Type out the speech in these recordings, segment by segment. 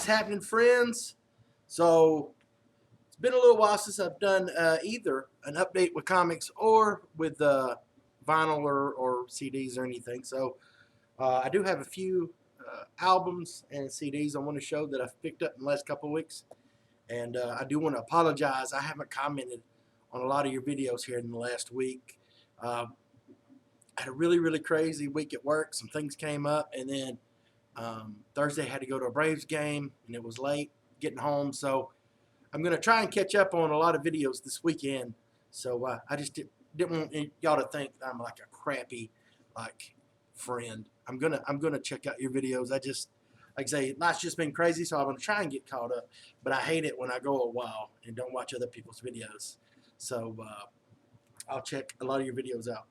What's happening, friends? So it's been a little while since I've done either an update with comics or with vinyl or CDs or anything. So I do have a few albums and CDs I want to show that I've picked up in the last couple of weeks. And I do want to apologize. I haven't commented on a lot of your videos here in the last week. I had a really crazy week at work. Some things came up, and then Thursday I had to go to a Braves game, and it was late getting home. So I'm going to try and catch up on a lot of videos this weekend. So I just didn't want y'all to think I'm like a crappy friend. I'm gonna check out your videos. Like I say, life's just been crazy, so I'm gonna try and get caught up. But I hate it when I go a while and don't watch other people's videos. So I'll check a lot of your videos out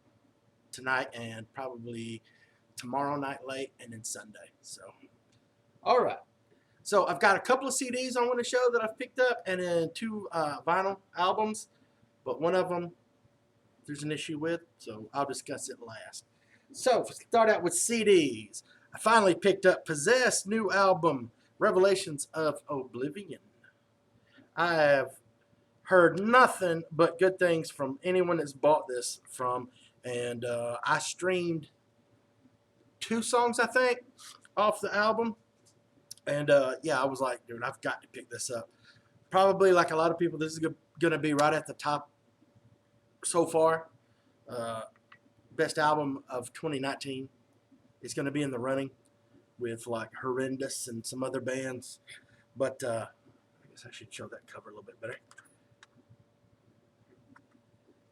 tonight and probably tomorrow night late and then Sunday. So all right. So I've got a couple of CDs I want to show that I've picked up, and then two vinyl albums, but one of them there's an issue with, so I'll discuss it last. So let's start out with CDs. I finally picked up Possessed new album, Revelations of Oblivion. I have heard nothing but good things from anyone that's bought this from, and I streamed 2 songs, I think, off the album. And yeah, I was like, dude, I've got to pick this up. Probably like a lot of people, this is going to be right at the top so far. Best album of 2019. It's going to be in the running with like Horrendous and some other bands. But I guess I should show that cover a little bit better.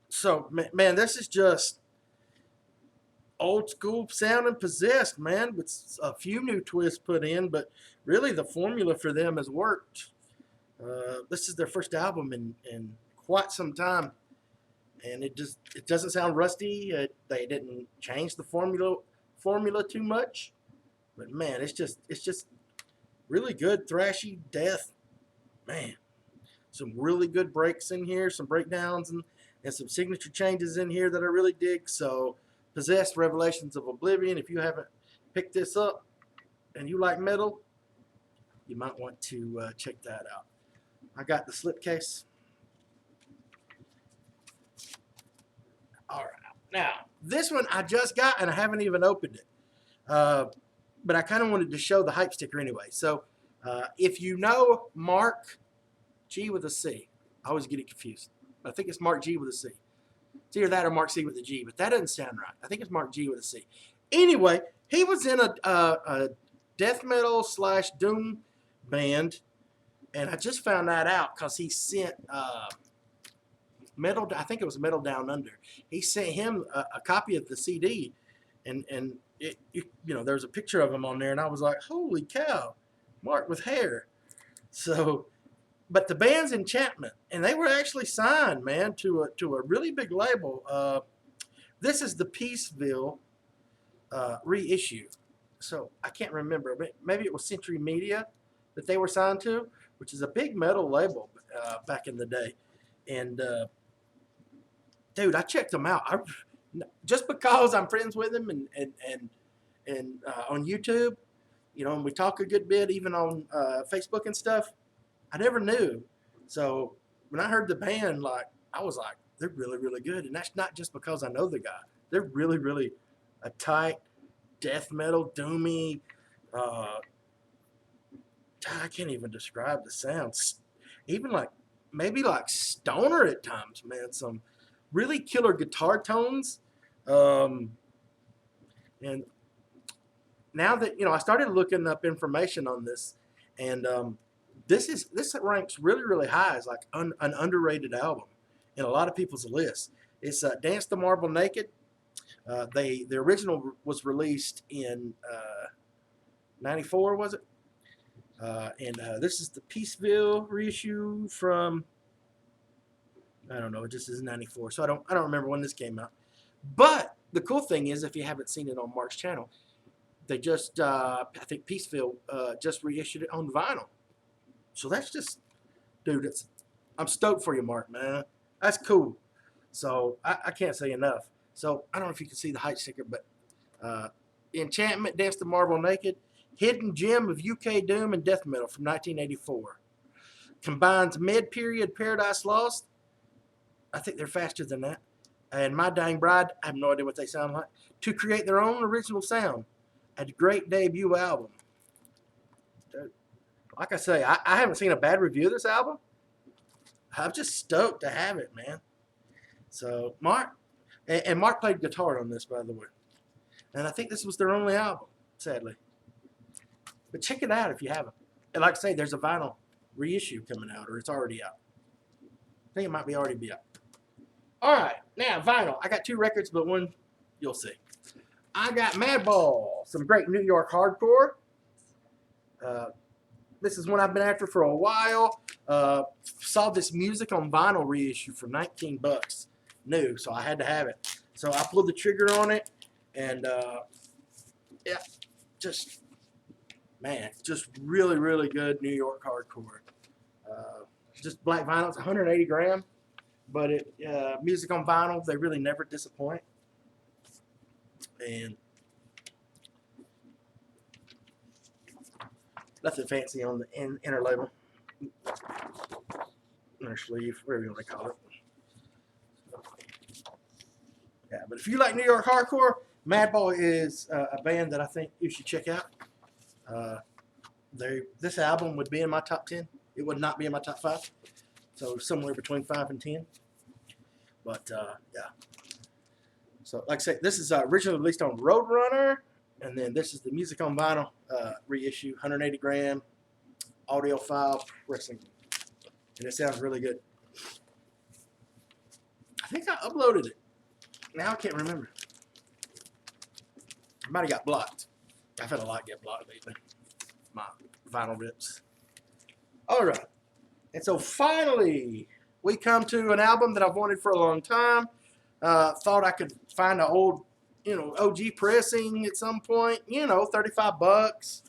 So, man, this is just old school sounding Possessed, man, with a few new twists put in, but really the formula for them has worked. This is their first album in quite some time, and it doesn't sound rusty. They didn't change the formula too much, but man, it's just really good thrashy death, man. Some really good breaks in here, some breakdowns, and some signature changes in here that I really dig. So Possessed, Revelations of Oblivion. If you haven't picked this up and you like metal, you might want to check that out. I got the slipcase. All right. Now, this one I just got and I haven't even opened it. But I kind of wanted to show the hype sticker anyway. So if you know Mark G with a C, I always get it confused. I think it's Mark G with a C. It's either that or Mark C with a G, but that doesn't sound right. I think it's Mark G with a C. Anyway, he was in a death metal / doom band, and I just found that out because he sent Metal. I think it was Metal Down Under. He sent him a copy of the CD, and it, you know, there's a picture of him on there, and I was like, holy cow, Mark with hair. So. But the band's Enchantment, and they were actually signed, man, to a really big label. This is the Peaceville reissue. So I can't remember, but maybe it was Century Media that they were signed to, which is a big metal label back in the day. And dude, I checked them out. Just because I'm friends with them and on YouTube, you know, and we talk a good bit, even on Facebook and stuff. I never knew. So when I heard the band, I was like, they're really good. And that's not just because I know the guy. They're really a tight death metal, doomy. I can't even describe the sounds. Even maybe stoner at times, man. Some really killer guitar tones. And now that, you know, I started looking up information on this, and this ranks really high as like an underrated album in a lot of people's lists. It's Dance the Marble Naked. The original was released in 94, was it? And this is the Peaceville reissue from, I don't know, it just is 94. So I don't remember when this came out. But the cool thing is, if you haven't seen it on Mark's channel, they just I think Peaceville just reissued it on vinyl. So that's just, dude, I'm stoked for you, Mark, man. That's cool. So I can't say enough. So I don't know if you can see the hype sticker, but Enchantment, Dance the Marble Naked. hidden gem of UK doom and death metal from 1984. Combines mid-period Paradise Lost. I think they're faster than that. And My Dying Bride, I have no idea what they sound like, to create their own original sound. A great debut album. Like I say, I haven't seen a bad review of this album. I'm just stoked to have it, man. So, Mark, and Mark played guitar on this, by the way. And I think this was their only album, sadly. But check it out if you haven't. And like I say, there's a vinyl reissue coming out, or it's already out. I think it might be already be out. All right, now vinyl. I got 2 records, but one you'll see. I got Madball, some great New York hardcore. This is one I've been after for a while. Saw this music on vinyl reissue for 19 bucks new, so I had to have it. So I pulled the trigger on it, and yeah, just really, really good New York hardcore. Just black vinyl. It's 180 gram, but music on vinyl, they really never disappoint. And nothing fancy on the inner label, inner sleeve, whatever you want to call it. Yeah, but if you like New York hardcore, Madball is a band that I think you should check out. This album would be in my top 10. It would not be in my top 5. So somewhere between 5 and 10. But yeah. So like I said, this is originally released on Roadrunner, and then this is the music on vinyl reissue, 180 gram, audiophile pressing, and it sounds really good. I think I uploaded it. Now I can't remember. I might have got blocked. I've had a lot get blocked lately. My vinyl rips. All right, and so finally we come to an album that I've wanted for a long time. Thought I could find an old, OG pressing at some point, 35 bucks.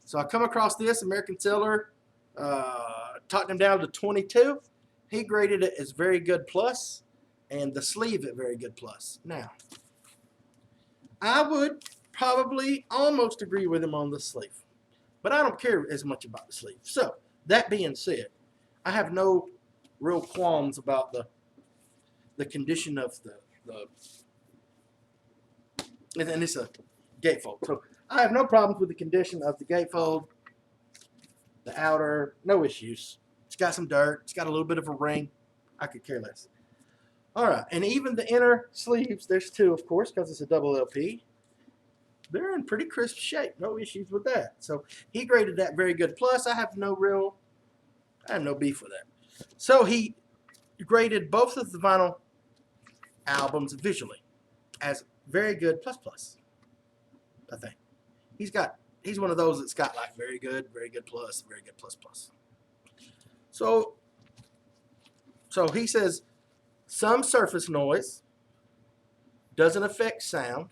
So I come across this American Seller, talked him down to 22. He graded it as very good plus, and the sleeve at very good plus. Now, I would probably almost agree with him on the sleeve, but I don't care as much about the sleeve. So that being said, I have no real qualms about the condition of the and it's a gatefold. So I have no problems with the condition of the gatefold, the outer, no issues. It's got some dirt. It's got a little bit of a ring. I could care less. All right, and even the inner sleeves, there's 2, of course, because it's a double LP. They're in pretty crisp shape. No issues with that. So he graded that very good plus. I have no beef with that. So he graded both of the vinyl albums visually as very good plus. I think he's one of those that's got like very good plus, very good plus. So he says some surface noise doesn't affect sound.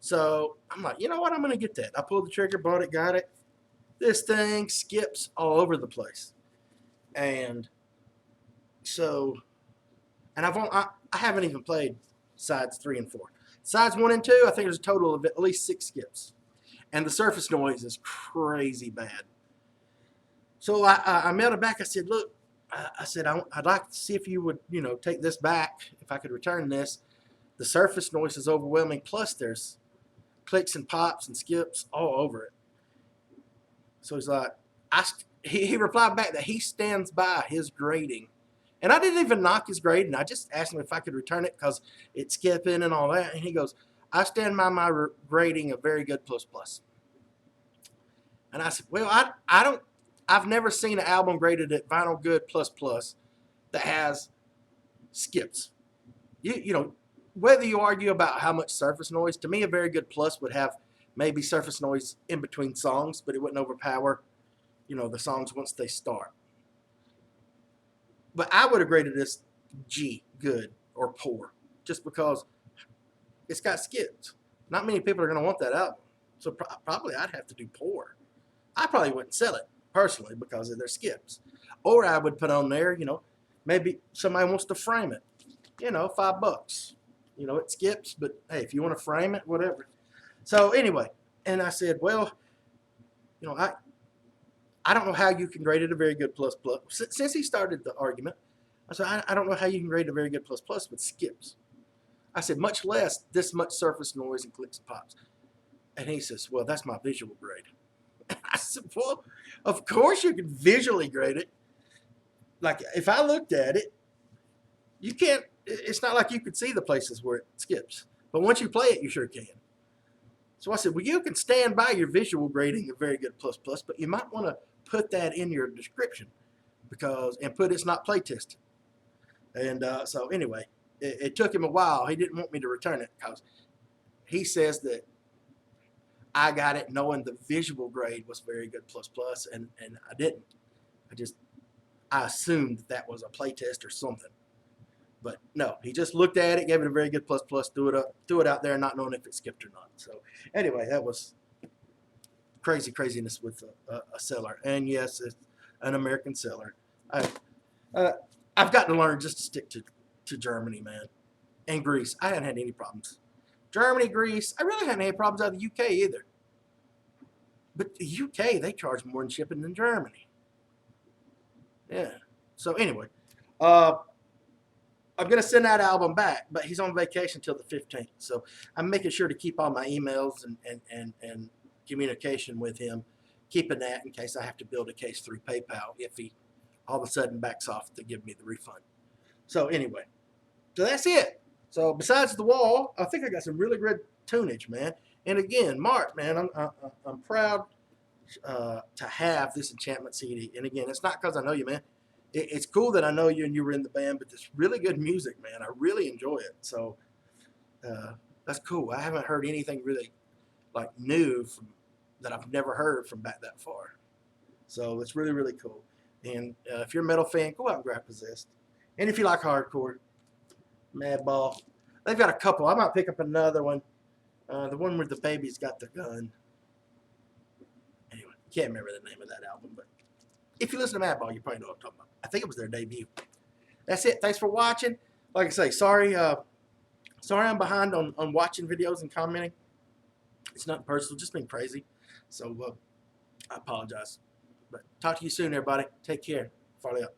So I'm like, you know what? I'm gonna get that. I pulled the trigger, bought it, got it. This thing skips all over the place, and so. And I haven't even played sides 3 and 4. Sides 1 and 2, I think there's a total of at least 6 skips. And the surface noise is crazy bad. So I mailed it back. I said, look, I'd like to see if you would, take this back, if I could return this. The surface noise is overwhelming. Plus there's clicks and pops and skips all over it. So he's like, he replied back that he stands by his grading. And I didn't even knock his grading. I just asked him if I could return it because it's skipping and all that. And he goes, I stand by my grading of very good plus. And I said, well, I've never seen an album graded at vinyl good plus that has skips. Whether you argue about how much surface noise, to me a very good plus would have maybe surface noise in between songs, but it wouldn't overpower, the songs once they start. But I would have graded this G, good, or poor, just because it's got skips. Not many people are going to want that album. So probably I'd have to do poor. I probably wouldn't sell it, personally, because of their skips. Or I would put on there, maybe somebody wants to frame it, $5. It skips, but hey, if you want to frame it, whatever. So anyway, and I said, well, You know, I don't know how you can grade it a very good plus plus. Since he started the argument, I said, I don't know how you can grade a very good plus plus with skips. I said, much less this much surface noise and clicks and pops. And he says, well, that's my visual grade. I said, well, of course you can visually grade it. Like, if I looked at it, you can't, it's not like you could see the places where it skips. But once you play it, you sure can. So I said, well, you can stand by your visual grading a very good plus plus, but you might want to put that in your description and put it's not play tested. And so anyway, it took him a while. He didn't want me to return it because he says that I got it knowing the visual grade was very good plus plus, and I didn't. I assumed that was a play test or something. But no, he just looked at it, gave it a very good plus plus, threw it out there, not knowing if it skipped or not. So anyway, that was craziness with a seller. And yes, it's an American seller. I've got to learn just to stick to Germany, man, and Greece. I haven't had any problems. Germany, Greece, I really haven't had problems out of the UK either. But the UK, they charge more in shipping than Germany. Yeah. So anyway, I'm going to send that album back, but he's on vacation till the 15th. So I'm making sure to keep all my emails and communication with him, keeping that in case I have to build a case through PayPal if he all of a sudden backs off to give me the refund. So anyway, so that's it. So besides the wall, I think I got some really good tunage, man. And again, Mark, man, I'm proud to have this Enchantment CD. And again, it's not because I know you, man. It's cool that I know you and you were in the band, but it's really good music, man. I really enjoy it. So that's cool. I haven't heard anything really like new that I've never heard from back that far. So it's really, really cool. And if you're a metal fan, go out and grab Possessed. And if you like hardcore, Madball. They've got a couple. I might pick up another one. The one where the baby's got the gun. Anyway, can't remember the name of that album, but if you listen to Madball, you probably know what I'm talking about. I think it was their debut. That's it. Thanks for watching. Like I say, sorry I'm behind on watching videos and commenting. It's nothing personal, just been crazy. So I apologize. But talk to you soon, everybody. Take care. Farley up.